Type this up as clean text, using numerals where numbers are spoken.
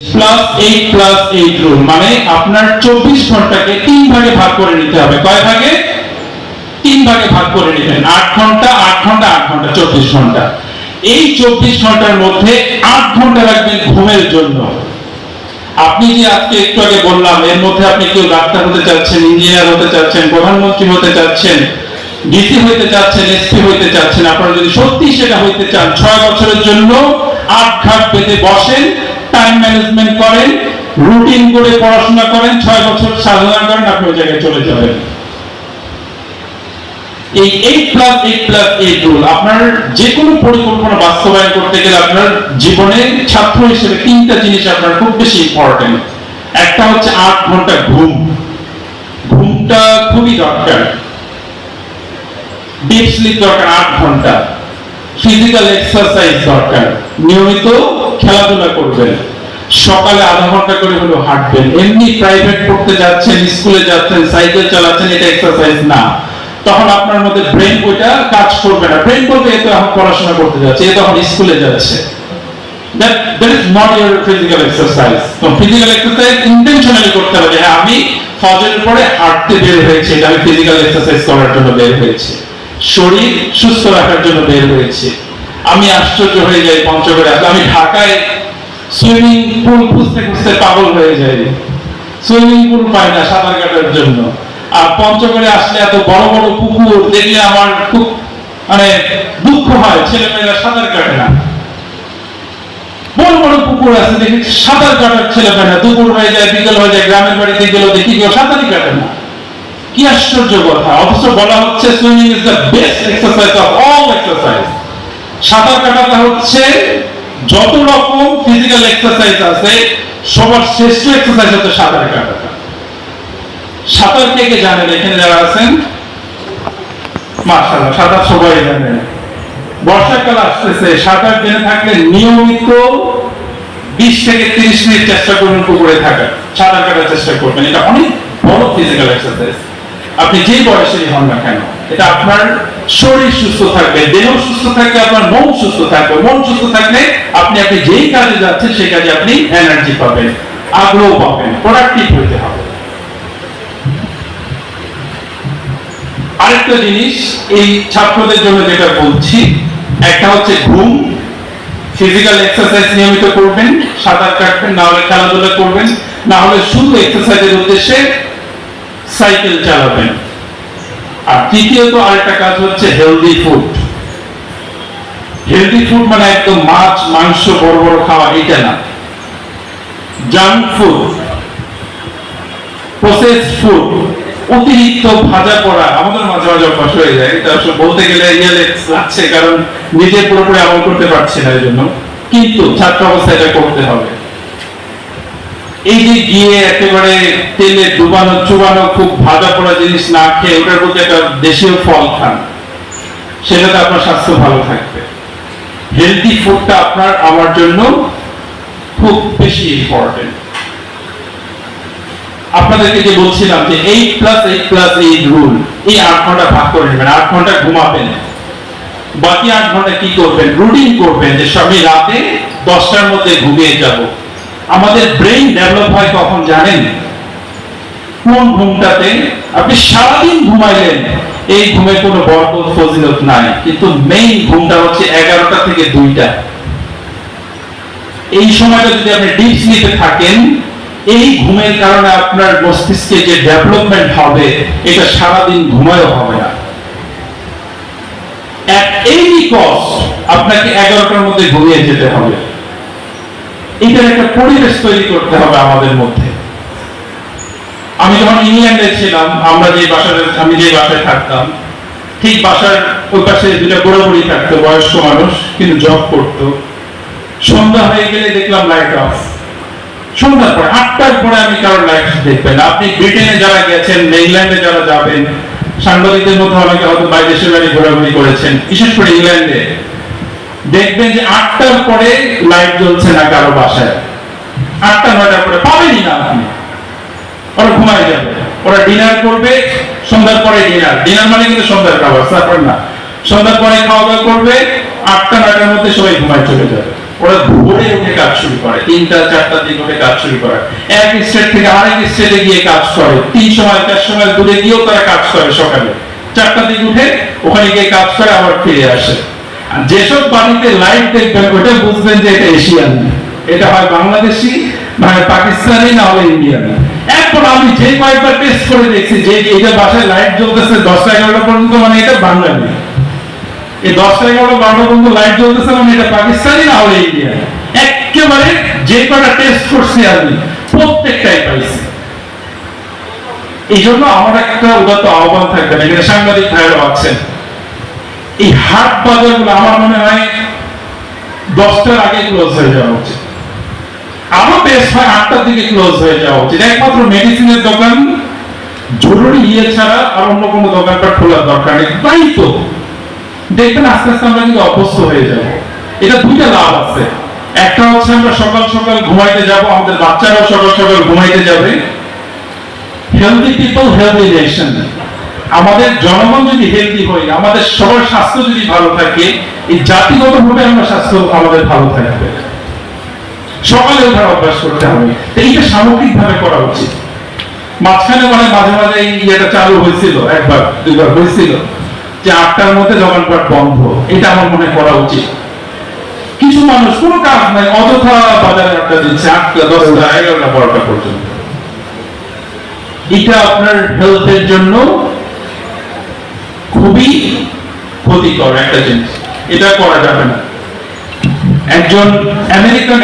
Plus 8 plus 8 rule মানে আপনার 24 ঘন্টাকে 3 ভাগে ভাগ করে নিতে হবে। কয় ভাগে? 3 ভাগে ভাগ করে নেবেন। 8 ঘন্টা 8 ঘন্টা 8 ঘন্টা 24 ঘন্টা। এই 24 ঘন্টার মধ্যে 8 ঘন্টা রাখবেন ঘুমের জন্য। আপনি যে আজকে একটু আগে বললাম এর মধ্যে আপনি কেউ ডাক্তার হতে চাচ্ছেন, ইঞ্জিনিয়ার হতে চাচ্ছেন, প্রধানমন্ত্রী হতে চাচ্ছেন, ডিসি হইতে চাচ্ছেন, এসপি হইতে চাচ্ছেন, আপনারা যদি সত্যি সেটা হইতে চান 6 বছরের জন্য 8 ঘাট পেতে বসেন, টাইম ম্যানেজমেন্ট করেন, রুটিন করে পড়াশোনা করেন, 6 বছর সাধনা করেন, আপনি ওই জায়গায় চলে যাবেন। এই 8 প্লাস 8 প্লাস 8 রুল আপনার যে কোনো পরিকল্পনা বাস্তবায়ন করতে গেলে আপনার জীবনে ছাত্র হিসেবে 3টা জিনিস আপনার খুব বেশি ইম্পর্টেন্ট। একটা হচ্ছে 8 ঘন্টা ঘুম। ঘুমটা খুবই দরকার। ডিপ স্লিপ দরকার 8 ঘন্টা। ফিজিক্যাল এক্সারসাইজ দরকার। নিয়মিত খেলাধুলা করবেন। সকালে আধা ঘন্টা করে হলেও হাঁটবেন। এমনি প্রাইভেট পড়তে যাচ্ছেন, স্কুলে যাচ্ছেন, সাইকেল চালাচ্ছেন, এটা এক্সারসাইজ না। তখন আপনার মধ্যে ব্রেন ওইটা কাজ করবে না। ব্রেন বলবে এ তো এখন পড়াশোনা করতে যাচ্ছে, এ তখন স্কুলে যাচ্ছে। that is not your physical exercise. তো ফিজিক্যাল এক্সারসাইজ ইন্টেনশনালি করতে হবে। হ্যাঁ, আমি ফজরের পরে হাঁটতে বের হয়েছি, এটা আমি ফিজিক্যাল এক্সারসাইজ করার জন্য বের হয়েছি, শরীর সুস্থ রাখার জন্য বের হয়েছি। আমি আশ্চর্য হয়ে যাই পঞ্চগড়ে, আমি ঢাকায় সুইমিং পুল খুঁজতে খুঁজতে পাগল হয়ে যাই। সুইমিং পুল পাই না সাঁতার কাটার জন্য। আর পঞ্চগড়ে আসলে এত বড় বড় পুকুর দেখলে আমার খুব মানে দুঃখ হয়, ছেলেমেয়েরা সাঁতার কাটে না। বড় বড় পুকুর আছে দেখি সাঁতার কাটার ছেলেমেয়েরা, দুপুর হয়ে যায়, বিকেল হয়ে যায়, গ্রামের বাড়িতে গেলেও দেখি কেউ সাঁতারই কাটে না। কি আশ্চর্য কথা! অথচ বলা হচ্ছে swimming is the best exercise of all exercise. সাঁতার কাটাটা হচ্ছে যত রকম ফিজিক্যাল এক্সারসাইজ আছে সবার শ্রেষ্ঠ এক্সারসাইজ হচ্ছে সাঁতার কাটাটা। সাঁতার কে কে জানেন এখানে যারা আছেন? মাশাআল্লাহ, সাঁতার সবাই জানেন। বর্ষাকাল আসতেছে, সাঁতার জেনে থাকলে নিয়মিত 20 থেকে 30 মিনিট চেষ্টা করবেন পুকুরে থাকার, সাঁতার কাটার চেষ্টা করবেন। এটা অনেক বড় ফিজিক্যাল এক্সারসাইজ। আপনি যে বয়সেরই হন না কেন, এটা আপনার শরীর সুস্থ থাকবে, দেহ সুস্থ থাকবে, আপনার মন সুস্থ থাকবে। মন সুস্থ থাকলে আপনি যেই কাজে যাচ্ছেন সেই কাজে আপনি এনার্জি পাবেন, আগ্রহ পাবেন, প্রোডাক্টিভ হতে হবে। আরেকটা জিনিস এই ছাত্রদের জন্য যেটা বলছি, একটা হচ্ছে ঘুম। ফিজিক্যাল এক্সারসাইজ নিয়মিত করবেন, সাঁতার কাটবেন, না হলে খেলাধুলা করবেন, না হলে শুধু এক্সারসাইজের উদ্দেশ্যে সাইকেল চালাবেন। আর তৃতীয়ত আরেকটা কাজ হচ্ছে হেলদি ফুড। হেলদি ফুড মানে একদম মাছ মাংস বড় বড় খাওয়া এটা না। জাঙ্ক ফুড, প্রসেসড ফুড, অতিরিক্ত ভাজা করা আমাদের মাঝে মাঝে অভ্যাস হয়ে যায়। এটা আসলে বলতে গেলে লাগছে, কারণ নিজে পুরোপুরি আমল করতে পারছি না, এই জন্য। কিন্তু ছাত্র অবস্থায় এটা করতে হবে। এই যে গিয়ে একেবারে তেলে ডুবানো চুবানো খুব ভাজা পোড়া জিনিস না খেয়ে ওটার প্রতি একটা দেশীয় ফল খান, সেটাতে আপনার স্বাস্থ্য ভালো থাকবে। হেলদি ফুডটা আপনার আমার জন্য খুব বেশি ইম্পর্টেন্ট। আপনাদেরকে যে বলছিলাম যে 8 প্লাস 8 প্লাস 8 রুল, এই 8 ঘন্টা ভাগ করে নেবেন। 8 ঘন্টা ঘুমাবেন, বাকি 8 ঘন্টা কি করবেন? রুটিন করবেন যে সবই রাতে 10টার মধ্যে ঘুমিয়ে যাব। আমাদের ব্রেইন ডেভেলপ হয় কখন জানেন? কোন ঘুমটাতে? আপনি সারাদিন ঘুমাইলেন, এই ঘুমে কোনো বরকত ফজিলত নাই, কিন্তু মেইন ঘুমটা হচ্ছে 11টা থেকে 2টা। এই সময়টা যদি আপনি ডিপ স্লিপে থাকেন, এই ঘুমের কারণে আপনার মস্তিষ্কে যে ডেভেলপমেন্ট হবে এটা সারাদিন ঘুমায়ও হবে না। এট এনি কস্ট আপনাকে 11টার মধ্যে ঘুমিয়ে যেতে হবে। এটার একটা পরিবেশ তৈরি করতে হবে আমাদের মধ্যে। আমি যখন ইংল্যান্ডে ছিলাম, আমি যে বাসায় থাকতাম, ঠিক বাসার ওই পাশে দুটা বুড়ো বুড়ি থাকতো, বয়স্ক মানুষ, কিন্তু জব করতো। সন্ধ্যা হয়ে গেলে দেখলাম লাইট অফ। সন্ধ্যার পরে 8টার পরে আমি কারোর লাইট দেখবেন। আপনি ব্রিটেনে যারা গেছেন, ইংল্যান্ডে যারা যাবেন, সাংবাদিকদের মধ্যে অনেকে হয়তো বাইরে দেশের বাড়ি ঘোরাঘুরি করেছেন, বিশেষ করে ইংল্যান্ডে দেখবেন যে 8টার পরে লাইট জ্বলছে না কারো বাসায়। 8টা 9টার পরে পাবেনই না আপনি। ওরা ঘুমায় যাবে, ওরা ডিনার করবে, সন্ধ্যার পরে ডিনার মানে কিন্তু সন্ধ্যার খাবার, তারপর না, সন্ধ্যার পরে খাওয়া দাওয়া করবে, 8টা 9টার মধ্যে সবাই ঘুমায় চলে যাবে। ওরা ভোরে উঠে কাজ শুরু করে, 3টা 4টার দিকে উঠে কাজ শুরু করে, এক স্টেট থেকে আরেক স্টেটে গিয়ে কাজ করে, 300 মাইল 400 মাইল দূরে গিয়েও তারা কাজ করে, সকালে 4টার দিকে উঠে ওখানে গিয়ে কাজ করে আবার ফিরে আসে। আর যেসব বাড়িতে লাইট দেখবেন ওটা বুঝবেন যে এটা এশিয়ান, এটা হয় বাংলাদেশি, মানে পাকিস্তানি, না হলে ইন্ডিয়ান। এখন আমি যে কয়েকবার টেস্ট করে দেখছি যে এটা বাসায় লাইট জ্বলতেছে 10টা 11টা পর্যন্ত, মানে এটা বাঙালি। এই 10টা 11টা 12টা পর্যন্ত লাইট জ্বলতেছে, মানে এটা পাকিস্তানি, না হলে ইন্ডিয়ান। একেবারে যে কয়টা টেস্ট করছি আমি প্রত্যেকটাই পাইছি। এই জন্য আমার একটা উদাত্ত আহ্বান থাকবে, এখানে সাংবাদিক ভাইরা আছেন, এই হাট বাজারগুলো আমার মনে হয় 10টার আগে ক্লোজ হয়ে যাওয়া উচিত, আরো বেশ হয় 8টার দিকে ক্লোজ হয়ে যাওয়া উচিত। একমাত্র মেডিসিনের দোকান জরুরি ছাড়া আর অন্য কোনো দোকানপাট খোলার দরকার নেই। তাই তো দেখবেন আস্তে আস্তে আমরা কিন্তু অভ্যস্ত হয়ে যাব। এটা দুইটা লাভ আছে, একটা হচ্ছে আমরা সকাল সকাল ঘুমাইতে যাব, আমাদের বাচ্চারাও সকাল সকাল ঘুমাইতে যাবে। Healthy people healthy nation. আমাদের জনগণ যদি হেলদি হয়, আমাদের সবার স্বাস্থ্য যদি ভালো থাকে, এই জাতিগতভাবে আমরা স্বাস্থ্য আমাদের ভালো থাকবে। সকালে ওঠার অভ্যাস করতে হবে, এইটা সামগ্রিকভাবে করা উচিত। মাঝখানে মানে মাঝে মাঝে এই ইয়েটা চালু হয়েছিল, একবার দুইবার হয়েছিল যে 8টার মধ্যে দোকানপাট বন্ধ, এটা আমার মনে করা উচিত। কিছু মানুষ কোনো কাজ নাই অযথা বাজারে আড্ডা দিচ্ছে 8টা 10টা 11টা 12টা পর্যন্ত। এটা আপনার হেলথের জন্য খুবই ক্ষতিকর একটা জিনিস, এটা করা যাবে না। একজন আমেরিকান